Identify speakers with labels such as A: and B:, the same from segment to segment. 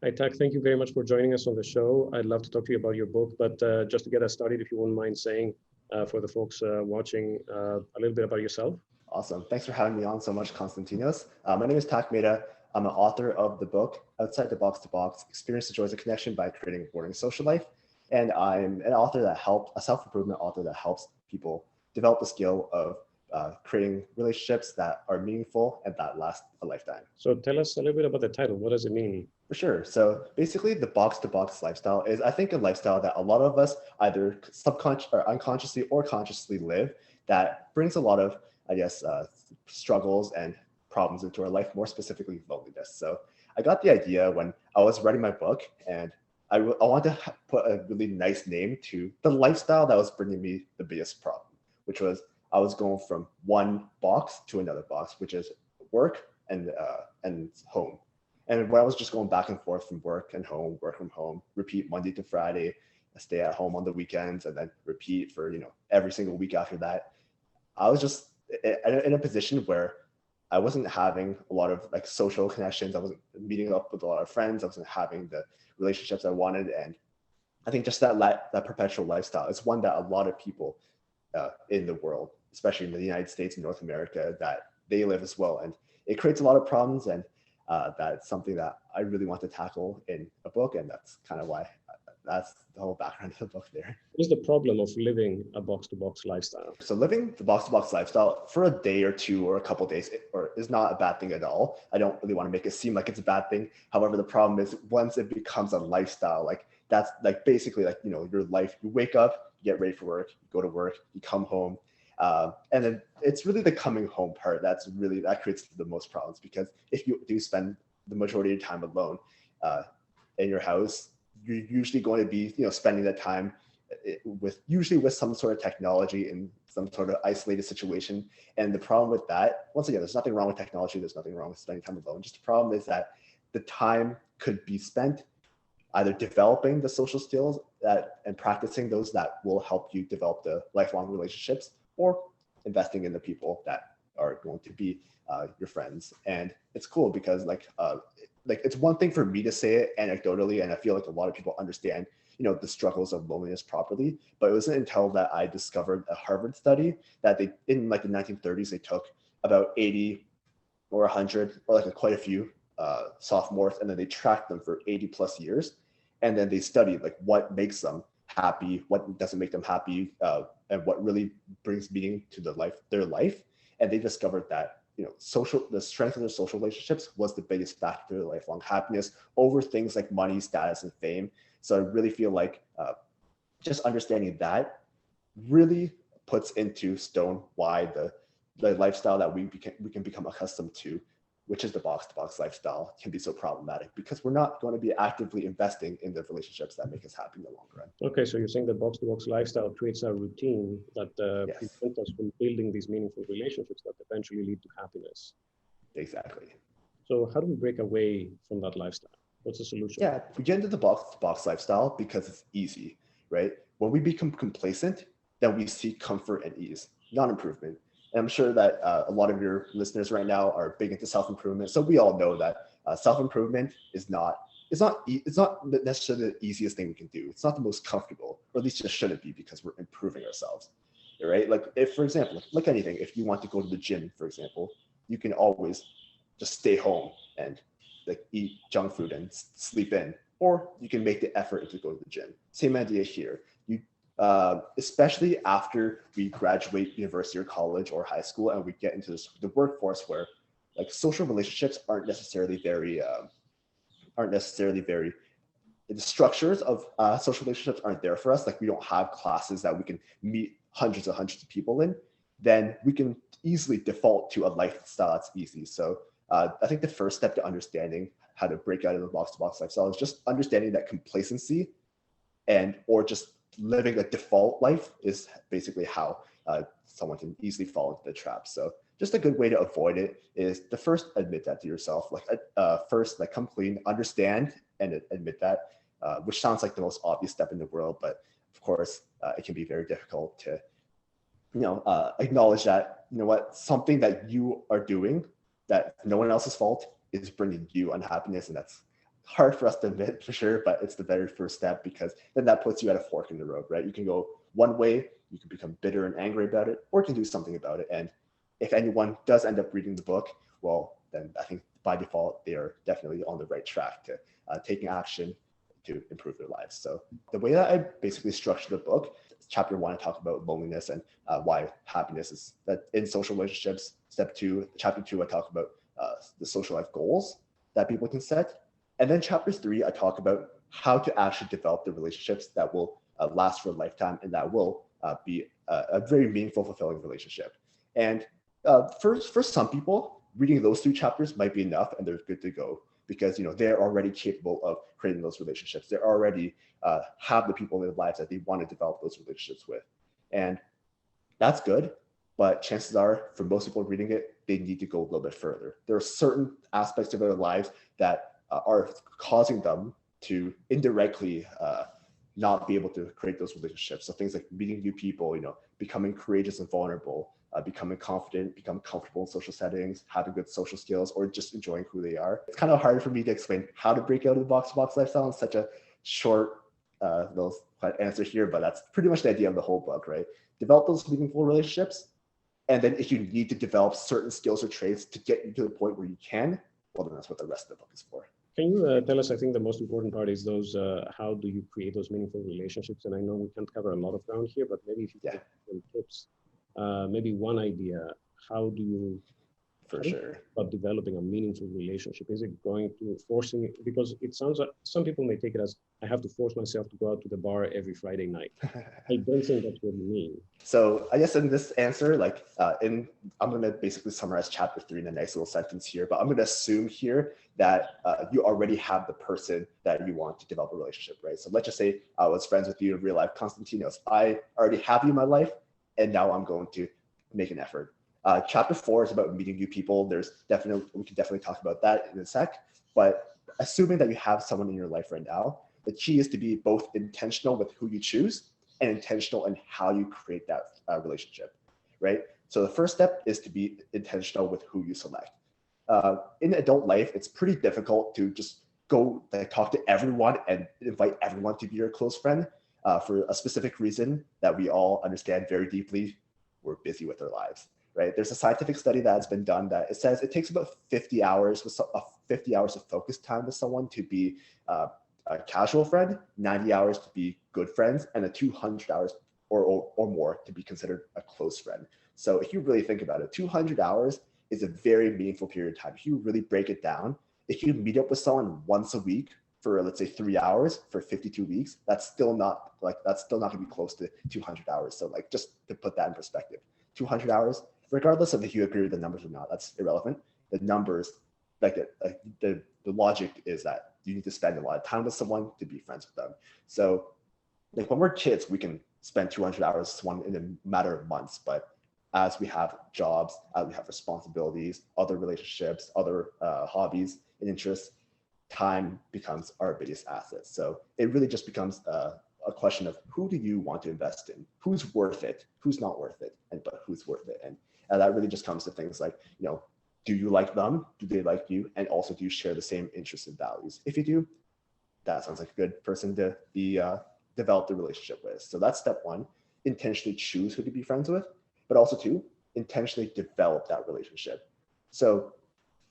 A: Hi, Tak. Thank you very much for joining us on the show. I'd love to talk to you about your book, but just to get us started, if you wouldn't mind saying for the folks watching a little bit about yourself.
B: Awesome. Thanks for having me on so much, Konstantinos. My name is Tak Maeda. I'm an author of the book, Outside the Box to Box, Experience the Joys of Connection by Creating a Rewarding Social Life. And I'm an author that a self-improvement author that helps people develop the skill of creating relationships that are meaningful and that last a lifetime.
A: So tell us a little bit about the title. What does it mean?
B: For sure. So basically the box to box lifestyle is, I think, a lifestyle that a lot of us either subconscious or unconsciously or consciously live that brings a lot of, I guess, struggles and problems into our life, more specifically loneliness. So I got the idea when I was writing my book, and I wanted to put a really nice name to the lifestyle that was bringing me the biggest problem, which was I was going from one box to another box, which is work and home. And when I was just going back and forth from work from home, repeat Monday to Friday, stay at home on the weekends, and then repeat for, every single week after that, I was just in a position where I wasn't having a lot of social connections. I wasn't meeting up with a lot of friends. I wasn't having the relationships I wanted. And I think just that perpetual lifestyle is one that a lot of people in the world, especially in the United States and North America, that they live as well. And it creates a lot of problems. And that's something that I really want to tackle in a book. And that's kind of why that's the whole background of the book there.
A: What is the problem of living a box-to-box lifestyle?
B: So living the box-to-box lifestyle for a day or two or a couple of days is not a bad thing at all. I don't really want to make it seem like it's a bad thing. However, the problem is once it becomes a lifestyle, that's basically your life. You wake up, you get ready for work, you go to work, you come home. And then it's really the coming home part that creates the most problems, because if you do spend the majority of your time alone in your house, you're usually going to be spending that time usually with some sort of technology in some sort of isolated situation. And the problem with that, once again, there's nothing wrong with technology, there's nothing wrong with spending time alone. Just the problem is that the time could be spent either developing the social skills and practicing those that will help you develop the lifelong relationships, or investing in the people that are going to be your friends. And it's cool because it's one thing for me to say it anecdotally, and I feel like a lot of people understand the struggles of loneliness properly, but it wasn't until that I discovered a Harvard study that they, in the 1930s, they took about 80 or 100 or quite a few sophomores, and then they tracked them for 80 plus years, and then they studied what makes them happy, what doesn't make them happy, and what really brings meaning to their life. And they discovered that the strength of their social relationships was the biggest factor to their lifelong happiness over things like money, status, and fame. So I really feel like just understanding that really puts into stone why the lifestyle that we can become accustomed to, which is the box-to-box lifestyle, can be so problematic, because we're not going to be actively investing in the relationships that make us happy in the long run.
A: Okay, so you're saying that box-to-box lifestyle creates a routine that
B: Yes.
A: prevents us from building these meaningful relationships that eventually lead to happiness.
B: Exactly.
A: So how do we break away from that lifestyle? What's the solution?
B: Yeah, we get into the box-to-box lifestyle because it's easy, right? When we become complacent, then we seek comfort and ease, not improvement. And I'm sure that a lot of your listeners right now are big into self-improvement. So we all know that self-improvement is not necessarily the easiest thing we can do. It's not the most comfortable, or at least it shouldn't be, because we're improving ourselves, right? If, for example, like anything, if you want to go to the gym, for example, you can always just stay home and eat junk food and sleep in, or you can make the effort to go to the gym. Same idea here. Especially after we graduate university or college or high school, and we get into the workforce, where social relationships aren't necessarily very the structures of social relationships aren't there for us. We don't have classes that we can meet hundreds and hundreds of people in. Then we can easily default to a lifestyle that's easy. So I think the first step to understanding how to break out of the box-to-box lifestyle is just understanding that complacency or just living a default life is basically how someone can easily fall into the trap. So just a good way to avoid it is to first admit that to yourself. First, come clean, understand and admit that, which sounds like the most obvious step in the world, but of course it can be very difficult to acknowledge that something that you are doing that no one else's fault is bringing you unhappiness, and that's hard for us to admit for sure, but it's the very first step, because then that puts you at a fork in the road, right? You can go one way, you can become bitter and angry about it, or you can do something about it. And if anyone does end up reading the book, well, then I think by default, they are definitely on the right track to taking action to improve their lives. So the way that I basically structure the book, chapter 1, I talk about loneliness and why happiness is that in social relationships. Chapter 2, I talk about the social life goals that people can set. And then chapter 3, I talk about how to actually develop the relationships that will last for a lifetime and that will be a very meaningful, fulfilling relationship. And for some people, reading those 2 chapters might be enough and they're good to go, because they're already capable of creating those relationships. They already have the people in their lives that they want to develop those relationships with. And that's good, but chances are for most people reading it, they need to go a little bit further. There are certain aspects of their lives that are causing them to indirectly not be able to create those relationships. So things like meeting new people, becoming courageous and vulnerable, becoming confident, becoming comfortable in social settings, having good social skills, or just enjoying who they are. It's kind of hard for me to explain how to break out of the box-to-box lifestyle in such a short little answer here, but that's pretty much the idea of the whole book, right? Develop those meaningful relationships. And then if you need to develop certain skills or traits to get you to the point where you can, well, then that's what the rest of the book is for.
A: Can you tell us, I think the most important part is those, how do you create those meaningful relationships? And I know we can't cover a lot of ground here, but maybe if you give some tips, maybe one idea, how do you about developing a meaningful relationship? Is it going to forcing it? Because it sounds like some people may take it as, I have to force myself to go out to the bar every Friday night. I don't think that's what you mean.
B: So I guess in this answer, I'm going to basically summarize chapter 3 in a nice little sentence here, but I'm going to assume here that you already have the person that you want to develop a relationship, right? So let's just say I was friends with you in real life, Konstantinos. I already have you in my life, and now I'm going to make an effort. Chapter 4 is about meeting new people. We can definitely talk about that in a sec, but assuming that you have someone in your life right now, the key is to be both intentional with who you choose and intentional in how you create that relationship, right? So the first step is to be intentional with who you select. In adult life, it's pretty difficult to just go talk to everyone and invite everyone to be your close friend for a specific reason that we all understand very deeply. We're busy with our lives. Right? There's a scientific study that's been done that it says it takes about 50 hours of focus time with someone to be a casual friend, 90 hours to be good friends, and 200 hours or more to be considered a close friend. So if you really think about it, 200 hours is a very meaningful period of time. If you really break it down, if you meet up with someone once a week for, let's say, 3 hours for 52 weeks, that's still not going to be close to 200 hours. So just to put that in perspective, 200 hours, regardless of if you agree with the numbers or not, that's irrelevant. The numbers, the logic is that you need to spend a lot of time with someone to be friends with them. So when we're kids, we can spend 200 hours with someone in a matter of months, but as we have jobs, as we have responsibilities, other relationships, other hobbies and interests, time becomes our biggest asset. So it really just becomes a question of who do you want to invest in? Who's worth it? Who's not worth it? But who's worth it? And that really just comes to things like, do you like them? Do they like you? And also, do you share the same interests and values? If you do, that sounds like a good person to be develop the relationship with. So that's step 1, intentionally choose who to be friends with, but also 2, intentionally develop that relationship. So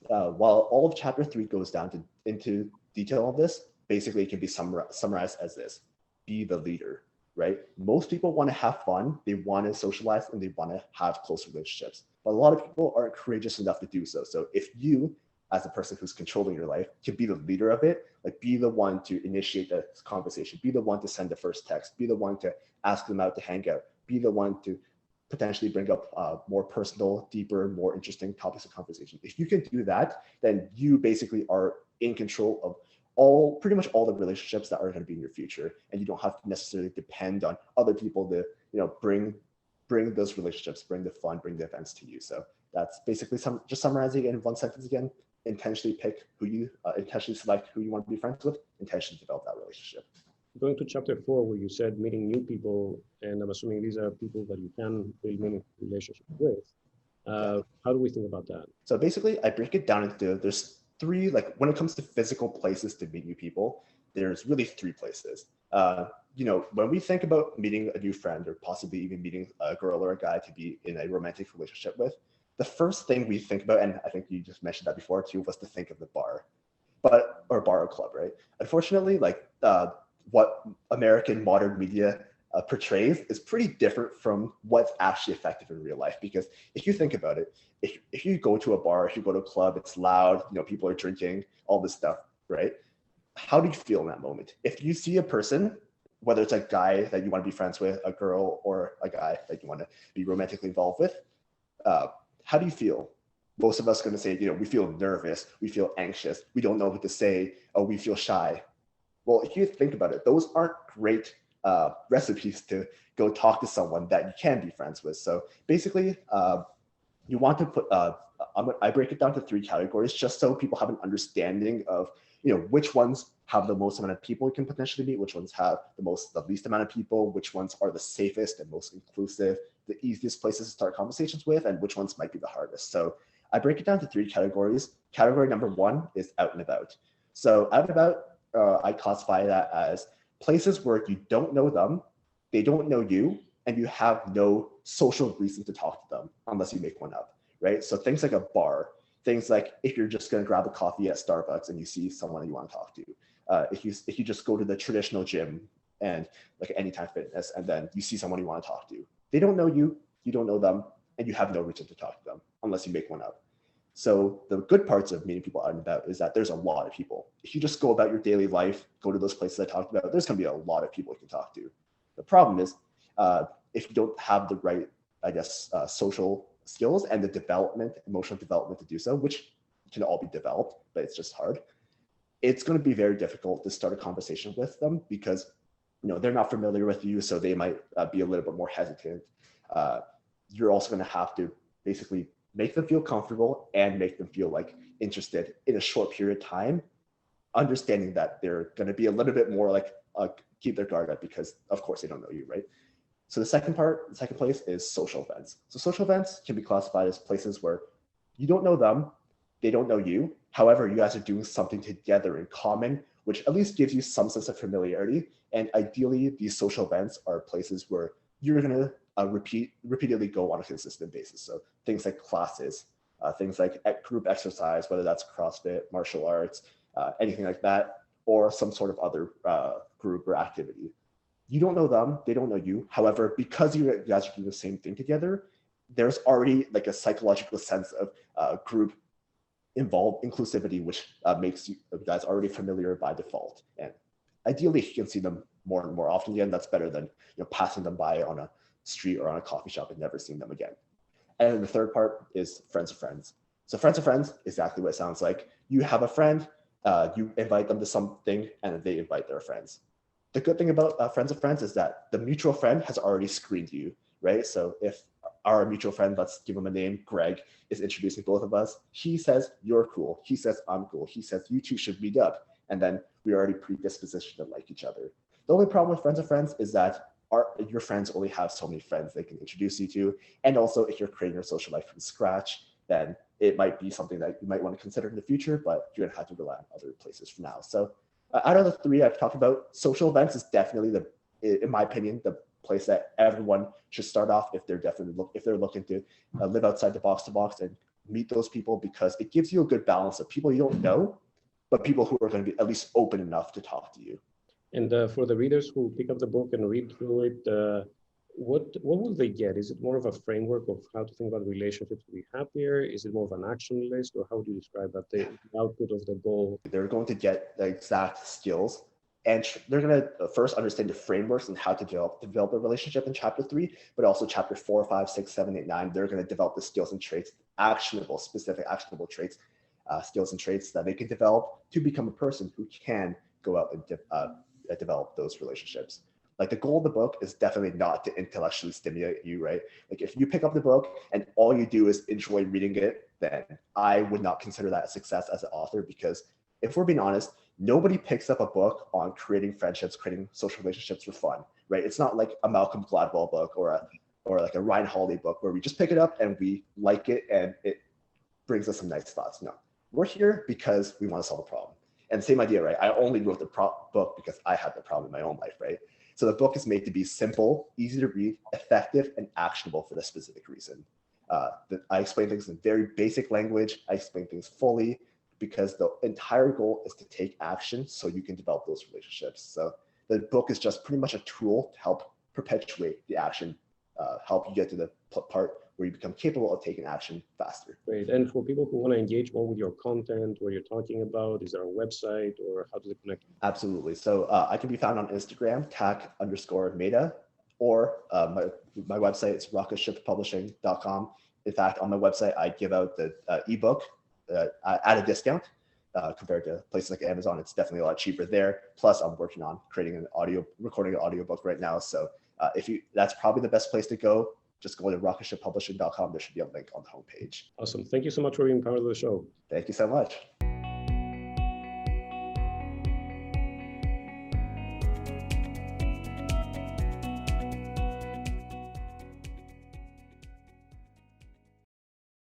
B: while all of chapter 3 goes down into detail of this, basically it can be summarized as this: be the leader, right? Most people want to have fun, they want to socialize, and they want to have close relationships. But a lot of people aren't courageous enough to do so. So if you, as the person who's controlling your life, can be the leader of it, be the one to initiate the conversation, be the one to send the first text, be the one to ask them out to hang out, be the one to potentially bring up more personal, deeper, more interesting topics of conversation. If you can do that, then you basically are in control of pretty much all the relationships that are going to be in your future, and you don't have to necessarily depend on other people to bring those relationships, bring the fun, bring the events to you. So that's basically just summarizing in one sentence again: intentionally intentionally select who you want to be friends with, intentionally develop that relationship.
A: Going to chapter 4, where you said meeting new people, and I'm assuming these are people that you can build meaningful relationships with. How do we think about that?
B: So basically, I break it down into there's three, like when it comes to physical places to meet new people, there's really three places. When we think about meeting a new friend or possibly even meeting a girl or a guy to be in a romantic relationship with, the first thing we think about, and I think you just mentioned that before too, was to think of the bar, or bar or club, right? Unfortunately, like what American modern media portrays is pretty different from what's actually effective in real life. Because if you think about it, if you go to a bar, if you go to a club, it's loud, people are drinking, all this stuff, right? How do you feel in that moment? If you see a person, whether it's a guy that you want to be friends with, a girl, or a guy that you want to be romantically involved with, how do you feel? Most of us are going to say, we feel nervous, we feel anxious, we don't know what to say, or we feel shy. Well, if you think about it, those aren't great recipes to go talk to someone that you can be friends with. So basically, you want to put, I break it down to three categories just so people have an understanding of, which ones have the most amount of people you can potentially meet, which ones have the least amount of people, which ones are the safest and most inclusive, the easiest places to start conversations with, and which ones might be the hardest. So I break it down to three categories. Category number one is out and about. So out and about, I classify that as places where you don't know them, they don't know you, and you have no social reason to talk to them unless you make one up, right? So things like a bar, things like if you're just going to grab a coffee at Starbucks and you see someone that you want to talk to, if you just go to the traditional gym and like Anytime Fitness, and then you see someone you want to talk to, they don't know you, you don't know them, and you have no reason to talk to them unless you make one up. So the good parts of meeting people out and about is that there's a lot of people. If you just go about your daily life, go to those places I talked about, there's going to be a lot of people you can talk to. The problem is if you don't have the right, social skills and the emotional development to do so, which can all be developed, but it's just hard. It's going to be very difficult to start a conversation with them because, they're not familiar with you, so they might be a little bit more hesitant. You're also going to have to basically make them feel comfortable and make them feel like interested in a short period of time, understanding that they're going to be a little bit more like keep their guard up because of course they don't know you, right? So the second place is social events. So social events can be classified as places where you don't know them, they don't know you. However, you guys are doing something together in common, which at least gives you some sense of familiarity. And ideally, these social events are places where you're going to repeatedly go on a consistent basis. So things like classes, things like group exercise, whether that's CrossFit, martial arts, anything like that, or some sort of other group or activity. You don't know them, they don't know you. However, because you guys are doing the same thing together, there's already like a psychological sense of group involved inclusivity, which makes you guys already familiar by default. And ideally, if you can see them more and more often again, that's better than passing them by on a street or on a coffee shop and never seeing them again. And then the third part is friends of friends. So friends of friends, exactly what it sounds like. You have a friend, you invite them to something, and they invite their friends. The good thing about friends of friends is that the mutual friend has already screened you, right? So if our mutual friend, let's give him a name, Greg, is introducing both of us, he says, you're cool. He says, I'm cool. He says, you two should meet up. And then we already predispositioned to like each other. The only problem with friends of friends is that your friends only have so many friends they can introduce you to. And also, if you're creating your social life from scratch, then it might be something that you might want to consider in the future, but you're going to have to rely on other places for now. So out of the three I've talked about, social events is definitely in my opinion, the place that everyone should start off if they're looking to live outside the box and meet those people, because it gives you a good balance of people you don't know, but people who are going to be at least open enough to talk to you.
A: And for the readers who pick up the book and read through it, what will they get? Is it more of a framework of how to think about relationships to be happier? Is it more of an action list, or how do you describe that, the output of the goal?
B: They're going to get the exact skills, and they're going to first understand the frameworks and how to develop a relationship in chapter 3, but also chapter 4, 5, 6, 7, 8, 9. They're going to develop the skills and traits, specific actionable traits, skills and traits that they can develop to become a person who can go out and develop those relationships. Like, the goal of the book is definitely not to intellectually stimulate you, right? Like, if you pick up the book and all you do is enjoy reading it, then I would not consider that a success as an author, because if we're being honest, nobody picks up a book on creating friendships, creating social relationships for fun, right? It's not like a Malcolm Gladwell book or like a Ryan Holiday book where we just pick it up and we like it and it brings us some nice thoughts. No, we're here because we want to solve a problem. And same idea, right? I only wrote the book because I had the problem in my own life, right? So the book is made to be simple, easy to read, effective, and actionable for this specific reason. I explain things in very basic language. I explain things fully because the entire goal is to take action so you can develop those relationships. So the book is just pretty much a tool to help perpetuate the action, help you get to the part where you become capable of taking action faster.
A: Great. And for people who want to engage more with your content, what you're talking about, is there a website or how does it connect?
B: Absolutely. So I can be found on Instagram, Tak_Maeda, or my website is rocketshippublishing.com. In fact, on my website, I give out the ebook at a discount compared to places like Amazon. It's definitely a lot cheaper there. Plus, I'm working on recording an audiobook right now. So that's probably the best place to go. Just go to rocketshippublishing.com. There should be a link on the homepage.
A: Awesome. Thank you so much for being part of the show.
B: Thank you so much.